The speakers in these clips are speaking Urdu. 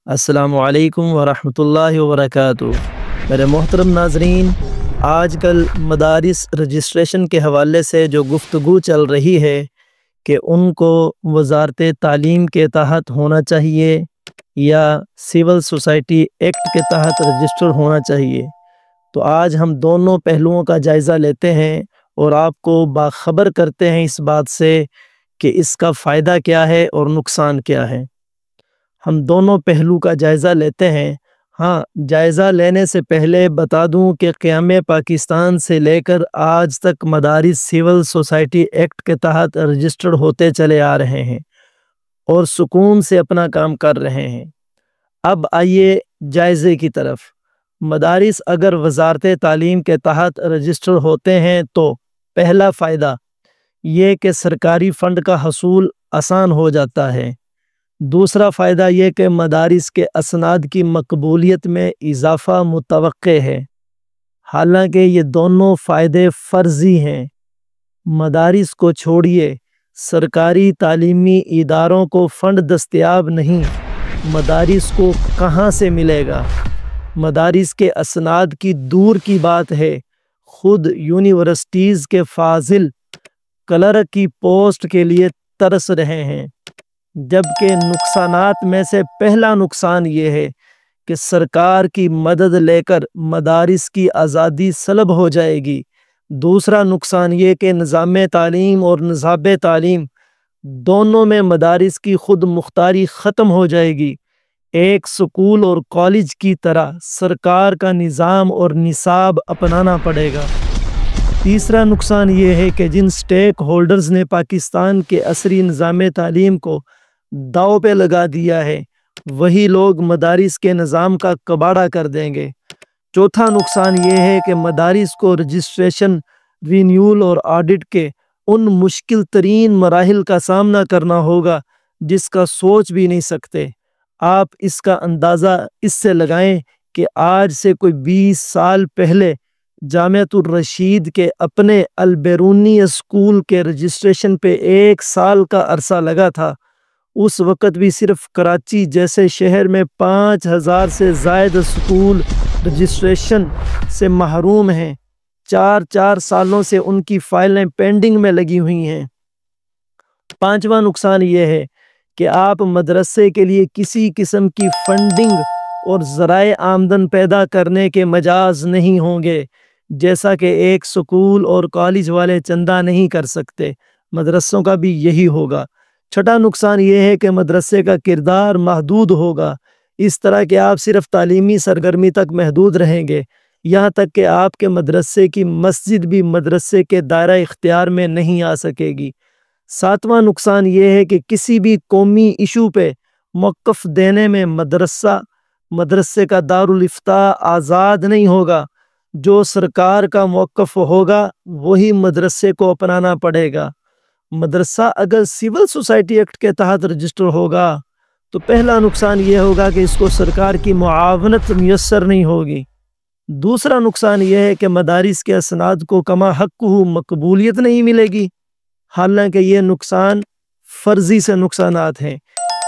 السلام علیکم ورحمۃ اللہ وبرکاتہ۔ میرے محترم ناظرین، آج کل مدارس رجسٹریشن کے حوالے سے جو گفتگو چل رہی ہے کہ ان کو وزارت تعلیم کے تحت ہونا چاہیے یا سول سوسائٹی ایکٹ کے تحت رجسٹر ہونا چاہیے، تو آج ہم دونوں پہلوؤں کا جائزہ لیتے ہیں اور آپ کو باخبر کرتے ہیں اس بات سے کہ اس کا فائدہ کیا ہے اور نقصان کیا ہے۔ ہم دونوں پہلو کا جائزہ لیتے ہیں۔ ہاں، جائزہ لینے سے پہلے بتا دوں کہ قیام پاکستان سے لے کر آج تک مدارس سول سوسائٹی ایکٹ کے تحت رجسٹرڈ ہوتے چلے آ رہے ہیں اور سکون سے اپنا کام کر رہے ہیں۔ اب آئیے جائزے کی طرف۔ مدارس اگر وزارت تعلیم کے تحت رجسٹر ہوتے ہیں تو پہلا فائدہ یہ کہ سرکاری فنڈ کا حصول آسان ہو جاتا ہے۔ دوسرا فائدہ یہ کہ مدارس کے اسناد کی مقبولیت میں اضافہ متوقع ہے، حالانکہ یہ دونوں فائدے فرضی ہیں۔ مدارس کو چھوڑیے، سرکاری تعلیمی اداروں کو فنڈ دستیاب نہیں، مدارس کو کہاں سے ملے گا؟ مدارس کے اسناد کی دور کی بات ہے، خود یونیورسٹیز کے فاضل کلرک کی پوسٹ کے لیے ترس رہے ہیں۔ جبکہ نقصانات میں سے پہلا نقصان یہ ہے کہ سرکار کی مدد لے کر مدارس کی آزادی سلب ہو جائے گی۔ دوسرا نقصان یہ کہ نظام تعلیم اور نصاب تعلیم دونوں میں مدارس کی خود مختاری ختم ہو جائے گی۔ ایک سکول اور کالج کی طرح سرکار کا نظام اور نصاب اپنانا پڑے گا۔ تیسرا نقصان یہ ہے کہ جن سٹیک ہولڈرز نے پاکستان کے عصری نظام تعلیم کو داؤ پہ لگا دیا ہے، وہی لوگ مدارس کے نظام کا کباڑہ کر دیں گے۔ چوتھا نقصان یہ ہے کہ مدارس کو رجسٹریشن، رینیول اور آڈٹ کے ان مشکل ترین مراحل کا سامنا کرنا ہوگا جس کا سوچ بھی نہیں سکتے۔ آپ اس کا اندازہ اس سے لگائیں کہ آج سے کوئی 20 سال پہلے جامعۃ الرشید کے اپنے البیرونی اسکول کے رجسٹریشن پہ 1 سال کا عرصہ لگا تھا۔ اس وقت بھی صرف کراچی جیسے شہر میں 5000 سے زائد اسکول رجسٹریشن سے محروم ہیں۔ 4 سالوں سے ان کی فائلیں پینڈنگ میں لگی ہوئی ہیں۔ پانچواں نقصان یہ ہے کہ آپ مدرسے کے لیے کسی قسم کی فنڈنگ اور ذرائع آمدن پیدا کرنے کے مجاز نہیں ہوں گے، جیسا کہ ایک سکول اور کالج والے چندہ نہیں کر سکتے، مدرسوں کا بھی یہی ہوگا۔ چھٹا نقصان یہ ہے کہ مدرسے کا کردار محدود ہوگا، اس طرح کہ آپ صرف تعلیمی سرگرمی تک محدود رہیں گے، یہاں تک کہ آپ کے مدرسے کی مسجد بھی مدرسے کے دائرہ اختیار میں نہیں آ سکے گی۔ ساتواں نقصان یہ ہے کہ کسی بھی قومی ایشو پہ موقف دینے میں مدرسے کا دارالافتاء آزاد نہیں ہوگا۔ جو سرکار کا موقف ہوگا وہی مدرسے کو اپنانا پڑے گا۔ مدرسہ اگر سول سوسائٹی ایکٹ کے تحت رجسٹر ہوگا تو پہلا نقصان یہ ہوگا کہ اس کو سرکار کی معاونت میسر نہیں ہوگی۔ دوسرا نقصان یہ ہے کہ مدارس کے اسناد کو کما حق مقبولیت نہیں ملے گی، حالانکہ یہ نقصان فرضی سے نقصانات ہیں،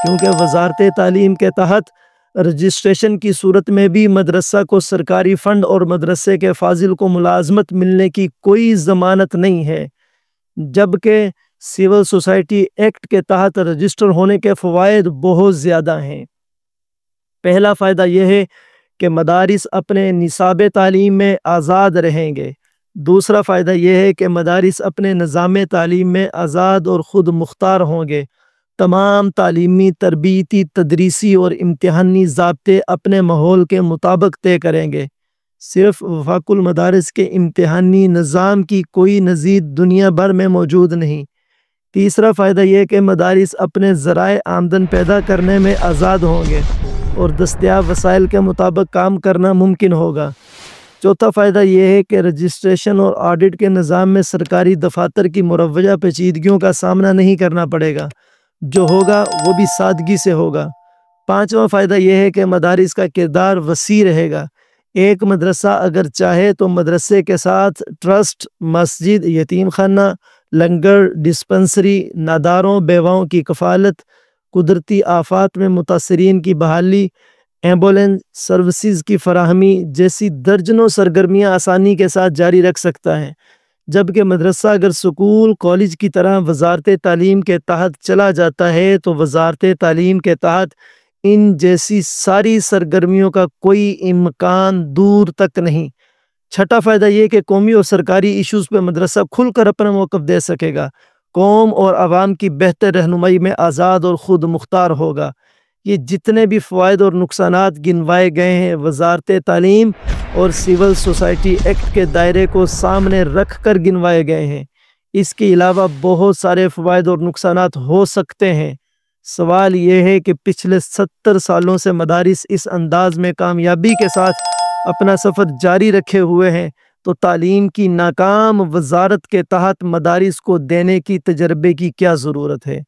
کیونکہ وزارت تعلیم کے تحت رجسٹریشن کی صورت میں بھی مدرسہ کو سرکاری فنڈ اور مدرسے کے فاضل کو ملازمت ملنے کی کوئی ضمانت نہیں ہے، جبکہ سول سوسائٹی ایکٹ کے تحت رجسٹر ہونے کے فوائد بہت زیادہ ہیں۔ پہلا فائدہ یہ ہے کہ مدارس اپنے نصاب تعلیم میں آزاد رہیں گے۔ دوسرا فائدہ یہ ہے کہ مدارس اپنے نظام تعلیم میں آزاد اور خود مختار ہوں گے۔ تمام تعلیمی، تربیتی، تدریسی اور امتحانی ضابطے اپنے ماحول کے مطابق طے کریں گے۔ صرف وفاق المدارس کے امتحانی نظام کی کوئی نظیر دنیا بھر میں موجود نہیں۔ تیسرا فائدہ یہ کہ مدارس اپنے ذرائع آمدن پیدا کرنے میں آزاد ہوں گے اور دستیاب وسائل کے مطابق کام کرنا ممکن ہوگا۔ چوتھا فائدہ یہ ہے کہ رجسٹریشن اور آڈٹ کے نظام میں سرکاری دفاتر کی مروجہ پیچیدگیوں کا سامنا نہیں کرنا پڑے گا، جو ہوگا وہ بھی سادگی سے ہوگا۔ پانچواں فائدہ یہ ہے کہ مدارس کا کردار وسیع رہے گا۔ ایک مدرسہ اگر چاہے تو مدرسے کے ساتھ ٹرسٹ، مسجد، یتیم خانہ، لنگر، ڈسپنسری، ناداروں بیواؤں کی کفالت، قدرتی آفات میں متاثرین کی بحالی، ایمبولینس سروسز کی فراہمی جیسی درجنوں سرگرمیاں آسانی کے ساتھ جاری رکھ سکتا ہے، جبکہ مدرسہ اگر سکول کالج کی طرح وزارت تعلیم کے تحت چلا جاتا ہے تو وزارت تعلیم کے تحت ان جیسی ساری سرگرمیوں کا کوئی امکان دور تک نہیں۔ چھٹا فائدہ یہ کہ قومی اور سرکاری ایشوز پہ مدرسہ کھل کر اپنا موقف دے سکے گا، قوم اور عوام کی بہتر رہنمائی میں آزاد اور خود مختار ہوگا۔ یہ جتنے بھی فوائد اور نقصانات گنوائے گئے ہیں وزارت تعلیم اور سول سوسائٹی ایکٹ کے دائرے کو سامنے رکھ کر گنوائے گئے ہیں۔ اس کے علاوہ بہت سارے فوائد اور نقصانات ہو سکتے ہیں۔ سوال یہ ہے کہ پچھلے 70 سالوں سے مدارس اس انداز میں کامیابی کے ساتھ اپنا سفر جاری رکھے ہوئے ہیں، تو تعلیم کی ناکام وزارت کے تحت مدارس کو دینے کی تجربے کی کیا ضرورت ہے؟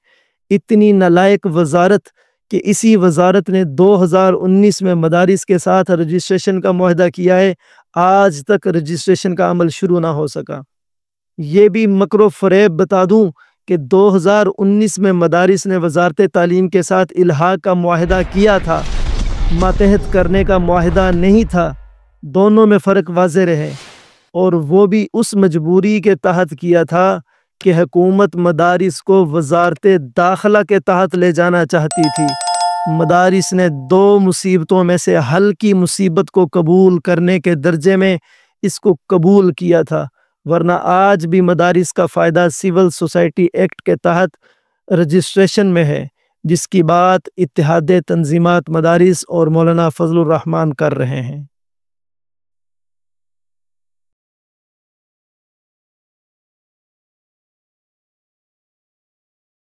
اتنی نالائق وزارت کہ اسی وزارت نے 2019 میں مدارس کے ساتھ رجسٹریشن کا معاہدہ کیا ہے، آج تک رجسٹریشن کا عمل شروع نہ ہو سکا۔ یہ بھی مکر و فریب بتا دوں کہ 2019 میں مدارس نے وزارت تعلیم کے ساتھ الحاق کا معاہدہ کیا تھا، ماتحت کرنے کا معاہدہ نہیں تھا۔ دونوں میں فرق واضح رہے، اور وہ بھی اس مجبوری کے تحت کیا تھا کہ حکومت مدارس کو وزارت داخلہ کے تحت لے جانا چاہتی تھی۔ مدارس نے 2 مصیبتوں میں سے ہلکی مصیبت کو قبول کرنے کے درجے میں اس کو قبول کیا تھا، ورنہ آج بھی مدارس کا فائدہ سول سوسائٹی ایکٹ کے تحت رجسٹریشن میں ہے، جس کی بات اتحاد تنظیمات مدارس اور مولانا فضل الرحمان کر رہے ہیں۔